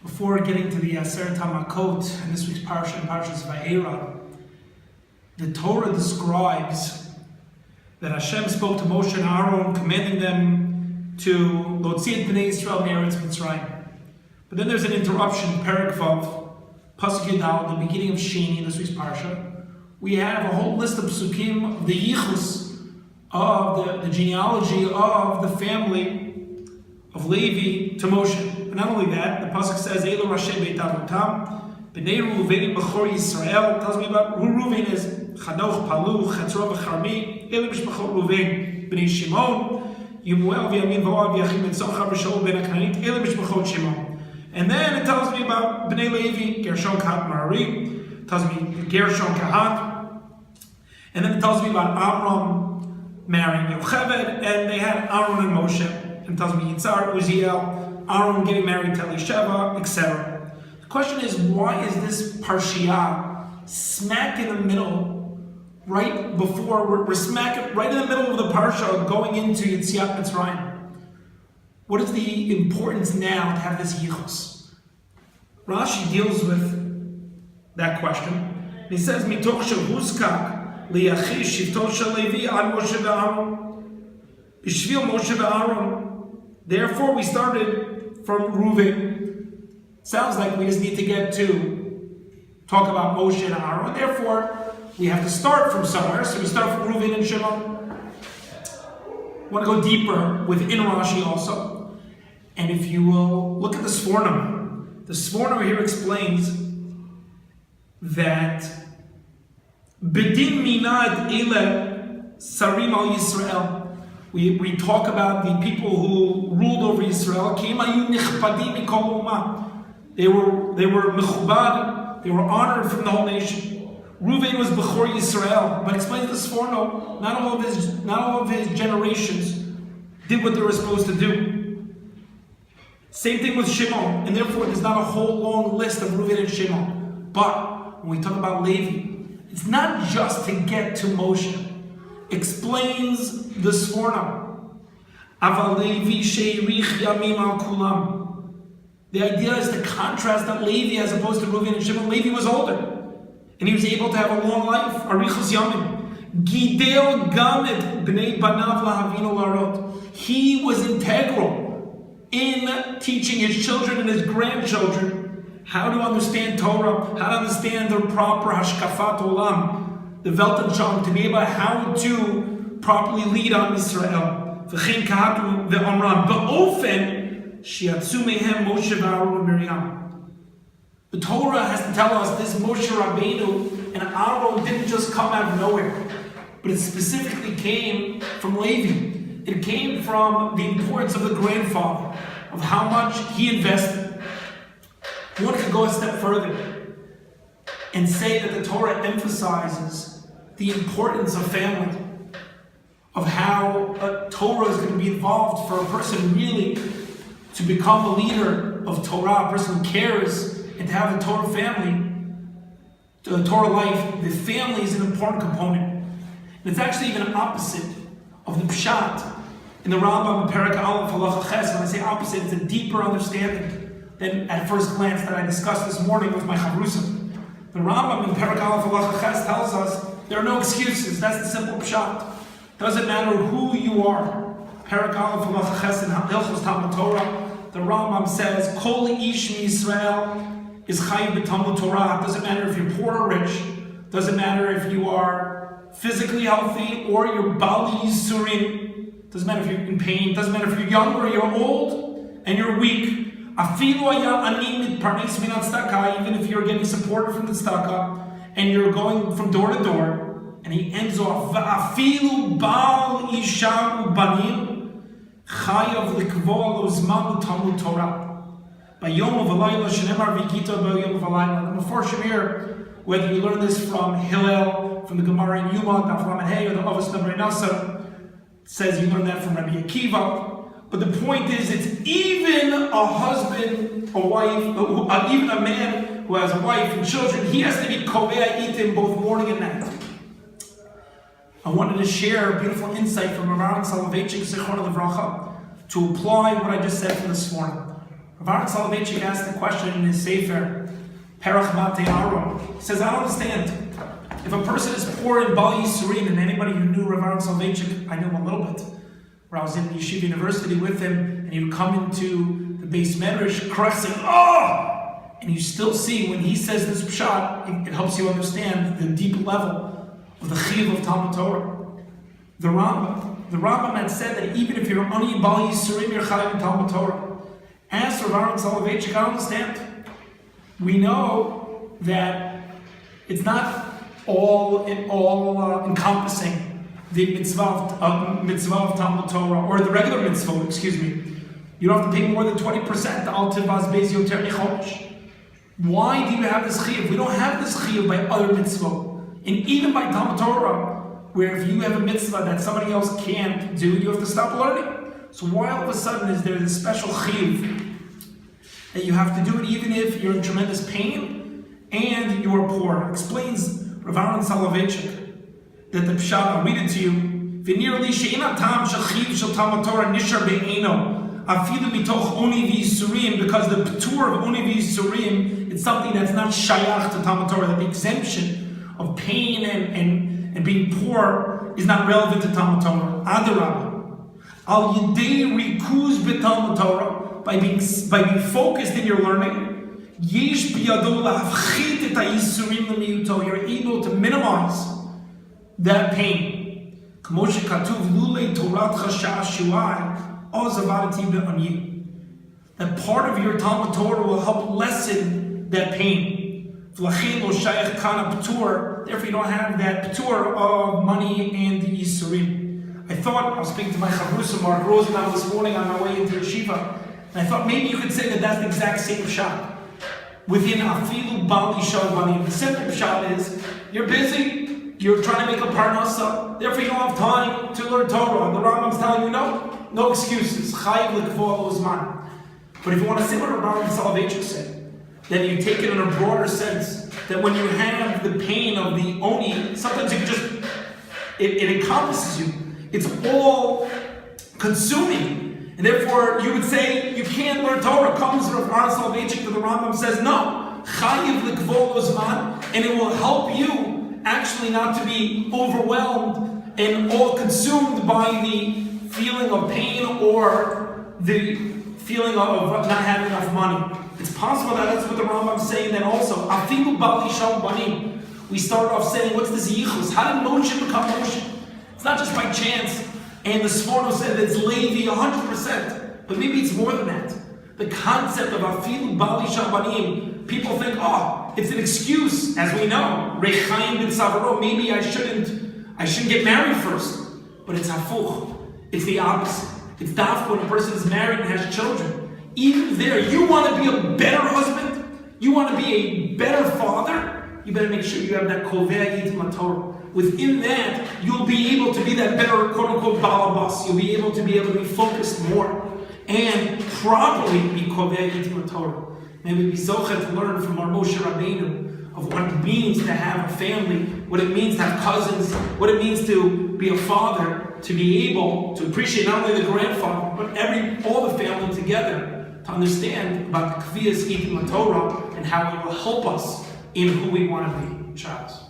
Before getting to the Aseret HaMakot in this week's Parasha and Parasha's Vaera, the Torah describes that Hashem spoke to Moshe and Aaron, commanding them to Lotzi et Bnei Yisrael Me'eretz Mitzrayim. But then there's an interruption, Perek Vav, Pasuk Yudal, the beginning of Sheni in this week's Parasha. We have a whole list of psukim of the yichus of the genealogy of the family of Levi to Moshe. But not only that, the pasuk says, "Elo Rashi Beit Avutam, Bnei Reuven Bechor Yisrael." Tells me about who Reuven is. Chanoch, Palu, Chetzro, Becharmi. Elo Mishpachot Reuven, Bnei Shimon, Yemuel, V'Yamin, V'Oav, Yachim, and Zochar, B'Shaul, Ben Akananit. Elo Mishpachot Shimon. And then it tells me about Bnei Levi, Gershon, Kahat, Merari. It tells me Gershon, Kahat. And then it tells me about Amram marrying Yocheved, and they had Aaron and Moshe. And it tells me Yitzhar, Uziel, Aaron getting married to Elisheva, etc. The question is, why is this Parshiah smack in the middle, right before, we're smack right in the middle of the Parsha going into Yetziat Mitzrayim? What is the importance now to have this yichus? Rashi deals with that question. He says, Mitoch shel Huzkak liyachish shivto shel Levi ad Moshe ve'Aaron b'shvil Moshe ve'Aaron. Therefore, we started from Reuven. Sounds like we just need to get to talk about Moshe and Aaron. Therefore, we have to start from somewhere. So we start from Reuven and Shimon. I want to go deeper within Rashi also. And if you will look at the Sforno here explains that Bedin minad ele sarim al Yisrael. We talk about the people who ruled over Israel. They were mechubad, they were honored from the whole nation. Reuven was Bechor Yisrael, but explains the Sforno, not all of his generations did what they were supposed to do. Same thing with Shimon, and therefore there's not a whole long list of Reuven and Shimon. But when we talk about Levi, it's not just to get to Moshe. Explains the Sforno. Aval Levi sheirich yamim al kulam. The idea is to contrast that Levi as opposed to Reuven and Shimon. Levi was older, and he was able to have a long life. Arichos yamim. Gidel gam et bnei banav lahavinu larot. He was integral in teaching his children and his grandchildren how to understand Torah, how to understand the proper hashkafat olam, the Weltanschauung, to be able how to properly lead on Israel. V'chein kahatu ve'omram ba'ofen shiatzu mehem Moshe v'Aaron and Miriam. The Torah has to tell us this Moshe Rabbeinu and Aaron didn't just come out of nowhere, but it specifically came from Levi. It came from the importance of the grandfather, of how much he invested. One could go a step further and say that the Torah emphasizes the importance of family, of how a Torah is going to be involved for a person really to become a leader of Torah, a person who cares, and to have a Torah family, the Torah life. The family is an important component. And it's actually even an opposite of the Pshat in the Rambam in Perek Aleph Halacha Ches. When I say opposite, it's a deeper understanding than at first glance that I discussed this morning with my Chavrusim. The Rambam in Perek Aleph Halacha Ches tells us there are no excuses. That's the simple pshat. Doesn't matter who you are. Perek Aleph Halacha Ches in Hilchos Talmud Torah, the Rambam says, Kol ish miYisrael is chayiv b'Talmud Torah. Doesn't matter if you're poor or rich. Doesn't matter if you are physically healthy or you're bali yisurim. Doesn't matter if you're in pain. Doesn't matter if you're young or you're old and you're weak. Afilu haya ani mitparnes min tzedakah. Even if you're getting support from the tzedakah and you're going from door to door. And he ends off, Va'afilu bal isha ubanim chayav likvo lo zman Talmud Torah. Bayom v'alayla shenemar v'gita bayom v'alayla. The Mefarshim here, whether you learn this from Hillel, from the Gemara in Yuma, Daf Lamed Hey, or the Avos Nebrei Nasa, says you learn that from Rabbi Akiva. But the point is, it's even a husband, a wife, even a man who has a wife and children, he has to be kovea itim both morning and night. I wanted to share a beautiful insight from Rav Aaron Soloveitchik, Zichrono Livracha, to apply what I just said from this morning. Vaera Soloveitchik asked the question in his Sefer, Parasha. He says, I don't understand. If a person is poor in Bal Yisurim, and anybody who knew Vaera Soloveitchik, I knew him a little bit, where I was in Yeshiva University with him, and he would come into the base medrash cursing, oh! And you still see when he says this pshat, it helps you understand the deep level of the chiyuv of Talmud Torah. The Rambam had said that even if you're only Bal Yisurim, you're chayav in Talmud Torah. As for Vaera Soloveitchik, I don't understand. We know that it's not all encompassing the mitzvah of Talmud Torah, or the regular mitzvah, excuse me. You don't have to pay more than 20%. Al tivaz beis yoter michodesh. Why do you have this chiyuv? We don't have this chiyuv by other mitzvah. And even by Talmud Torah, where if you have a mitzvah that somebody else can't do, you have to stop learning. So why all of a sudden is there this special chiyuv that you have to do it even if you're in tremendous pain and you are poor? Explains Vaera Soloveitchik that the pshat, I'll read it to you. V'nirli she'ina tam shel shel Talmud Torah nishar be'eno afilu mitoch oni v'yisurim, because the patur of oni v'yisurim, it's something that's not shayach to Talmud Torah, that the exemption of pain and being poor is not relevant to Talmud Torah. Adarabah, al yidei rikuz b'Talmud Torah, by being focused in your learning, yesh biyado la'afchit et ha'yisurim l'miyuto, you're able to minimize that pain. K'mo shekatuv lulei toratcha sha'ashuai ozavadati be'ani. That part of your Talmud Torah will help lessen that pain. V'lachin lo shayach kana p'tur, therefore you don't have that p'tur of money and yisurim. I was speaking to my chavrusa Mark Rosenau this morning on my way into yeshiva, and I thought maybe you could say that that's the exact same shot within afilu bali shalvanim. The simple shot is you're busy, you're trying to make a parnasa, therefore you don't have time to learn Torah. The Rambam's telling you no excuses. Chayiv l'kvol uzman. But if you want to say what Vaera Soloveitchik said, then you take it in a broader sense. That when you have the pain of the oni, sometimes it encompasses you. It's all consuming. And therefore, you would say, you can't learn Torah. Comes from Vaera Soloveitchik to the Rambam says, no. Chayiv l'kvol uzman, and it will help you actually not to be overwhelmed and all consumed by the feeling of pain or the feeling of not having enough money. It's possible that that's what the Rambam's saying then also. Afilu bali shalvanim. We start off saying, what's this yichus? How did Moshe become Moshe? It's not just by chance. And the Sforno said that it's Levi 100%, but maybe it's more than that. The concept of afilu bali shalvanim, people think, it's an excuse, as we know. Rechaim bin Savaro, maybe I shouldn't get married first. But it's hafuch. It's the opposite. It's dafka when a person is married and has children. Even there, you want to be a better husband, you want to be a better father, you better make sure you have that kovea yitim Torah. Within that, you'll be able to be that better quote-unquote balabas. You'll be able to be focused more and properly be kovea yitim Torah. May we be zochet to learn from our Moshe Rabbeinu of what it means to have a family, what it means to have cousins, what it means to be a father, to be able to appreciate not only the grandfather, but all the family together, to understand about the kviyas yitim Torah and how it will help us in who we want to be. Shabbos.